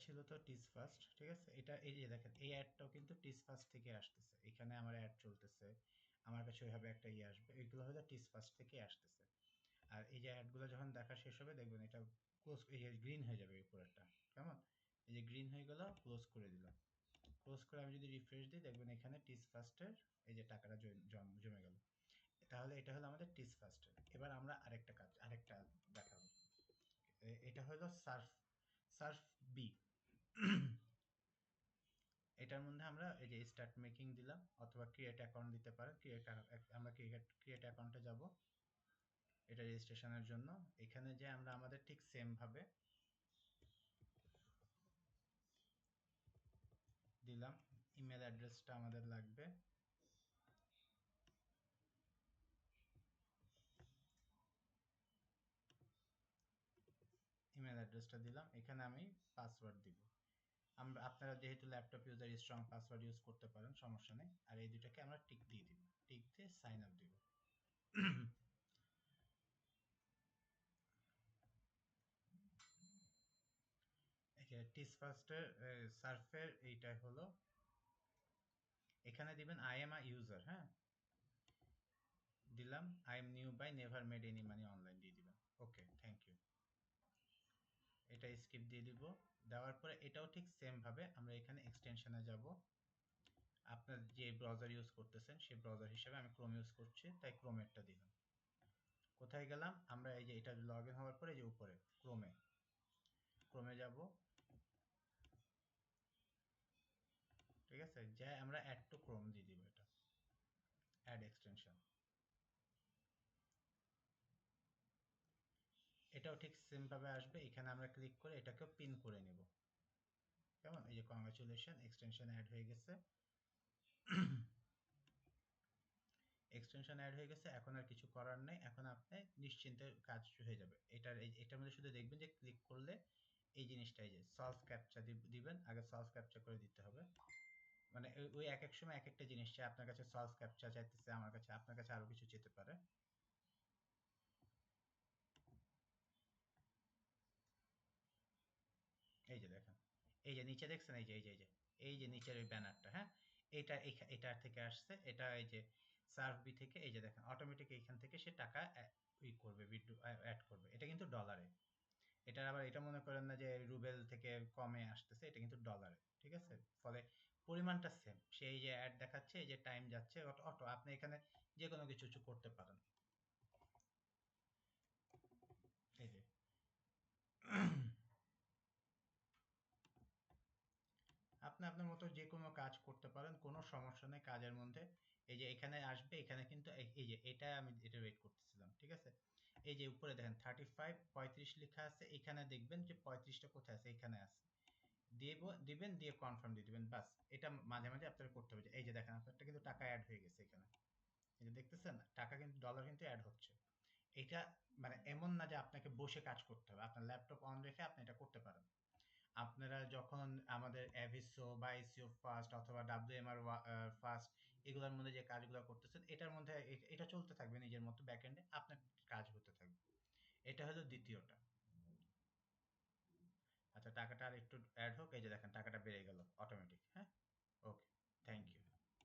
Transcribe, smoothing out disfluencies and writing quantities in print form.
ছিল তো টিস ফার্স্ট, ঠিক আছে? এটা এই যে দেখেন এই অ্যাডটাও কিন্তু টিস ফার্স্ট থেকে আসতেছে, এখানে আমার অ্যাড চলতেছে, আমার কাছে ওইভাবে একটা ইয়ে আসবে, এইগুলো হয়তো টিস ফার্স্ট থেকে আসতেছে। আর এই যে অ্যাডগুলো যখন দেখা শেষ হবে দেখবেন এটা ক্লোজ, এই যে গ্রিন হয়ে যাবে এই উপরেরটা, কেমন? এই যে গ্রিন হয়ে গেল, ক্লোজ করে দিলাম। ক্লোজ করে আমি যদি রিফ্রেশ দিই দেখবেন এখানে টিস ফার্স্টের এই যে টাকাটা জমে গেল। তাহলে এটা হলো আমাদের টিস ফার্স্টের। এবার আমরা আরেকটা কাজ, আরেকটা দেখাবো। এটা হলো সার্ফ, সার্ফ বি। এটার মধ্যে আমরা এই যে স্টার্ট মেকিং দিলাম, অথবা ক্রিয়েট অ্যাকাউন্ট দিতে পারেন। আমরা ক্রিয়েট অ্যাকাউন্টে যাব, এটা রেজিস্ট্রেশনের জন্য। এখানে যে আমরা আমাদের ঠিক সেম ভাবে দিলাম, ইমেল অ্যাড্রেসটা আমাদের লাগবে। ইমেল অ্যাড্রেসটা দিলাম, এখানে আমি পাসওয়ার্ড দিব। আপনারা যেহেতু laptop user strong password use করতে পারেন, সমস্যা নেই। আর এই দুটাকে আমরা টিক দিয়ে দিব, টিক দিয়ে সাইন আপ দিব। টিস ফার্স্টের সার্ফের এইটাই হলো, এখানে দিবেন আই এম আ ইউজার, হ্যাঁ দিলাম। I am new by never made any money online দিয়ে দিবেন। Okay, thank you. এটা স্কিপ দিয়ে দিব। দেওয়ার পরে এটাও ঠিক সেম ভাবে আমরা এখানে এক্সটেনশনে যাব। আপনার যে ব্রাউজার ইউজ করতেছেন সেই ব্রাউজার হিসেবে আমি ক্রোম ইউজ করছি, তাই ক্রোমেরটা দিলাম। কোথায় গেলাম আমরা? এই যে এটা লগ ইন হওয়ার পরে যে উপরে ক্রোমে, ক্রোমে যাব, ঠিক আছে? যাই আমরা অ্যাড টু ক্রোম দিয়ে দিব, এটা অ্যাড এক্সটেনশন। এটাও ঠিক সেম ভাবে আসবে, এখানে আমরা ক্লিক করে এটাকেও পিন করে নিব, কেমন? এই যে কংগ্রাচুলেশন, এক্সটেনশন অ্যাড হয়ে গেছে। এক্সটেনশন অ্যাড হয়ে গেছে, এখন আর কিছু করার নেই, এখন আপনি নিশ্চিন্তে কাজ হয়ে যাবে। এটার মধ্যে শুধু দেখবেন যে ক্লিক করলে এই জিনিসটা, এই যে সলভ ক্যাপচা দিবেন, আগে সলভ ক্যাপচা করে দিতে হবে। মানে ওই এক এক সময় এক একটা জিনিস চাই, আপনার কাছে সলভ ক্যাপচা চাইতেছে, আমার কাছে, আপনার কাছে আরো কিছু যেতে পারে। এই যে দেখেন, এই যে নিচে দেখছেন, এই যে এই যে এই যে এই যে নিচের ওই ব্যানারটা, হ্যাঁ, এটা এটা থেকে আসছে, এটা এই যে সার্ভ বি থেকে, এই যে দেখেন অটোমেটিক এইখান থেকে সে টাকা করবে, উইথড্র অ্যাড করবে। এটা কিন্তু ডলারে। এটা আবার এটা মনে করেন না যে রুবেল থেকে কমে আসতেছে, এটা কিন্তু ডলারে, ঠিক আছে? ফলে পরিমাণটা সেম। সেই যে অ্যাড দেখাচ্ছে, এই যে টাইম যাচ্ছে, অটো অটো আপনি এখানে যে কোনো কিছু করতে পারেন। এই যে আপনি আপনার মতো যে কোনো কাজ করতে পারেন, কোনো সমস্যা নেই কাজের মধ্যে। এই যে এখানে আসবে, এখানে কিন্তু এই যে এটা আমি এটা ওয়েট করতেছিলাম, ঠিক আছে? এই যে উপরে দেখেন 35 35 লেখা আছে, এখানে দেখবেন যে 35টা কোথায় আছে, এখানে আছে। দিবেন, দিয়ে কনফার্ম দিয়ে দিবেন, বাস। এটা মাঝে মাঝে আপনারা করতে হবে। এই যে দেখেন আপনারটা কিন্তু টাকা অ্যাড হয়ে গেছে এখানে, এই যে দেখতেছেন টাকা কিন্তু, ডলার কিন্তু অ্যাড হচ্ছে। এটা মানে এমন না যে আপনাকে বসে কাজ করতে হবে, আপনার ল্যাপটপ অন রেখে আপনি এটা করতে পারেন। আপনারা যখন আমাদের অ্যাভিসো বা এসইও ফার্স্ট অথবা ডাব্লিউএমআর ফার্স্ট, এগুলোর মধ্যে যে কাজগুলো করতেছেন, এটার মধ্যে এটা চলতে থাকবে নিজের মতো, ব্যাকএন্ডে আপনার কাজ হতে থাকবে। এটা হলো দ্বিতীয়টা। আচ্ছা, টাকাটা আর একটু অ্যাড হোক, এই যে দেখেন টাকাটা বেড়ে গেল অটোমেটিক, হ্যাঁ।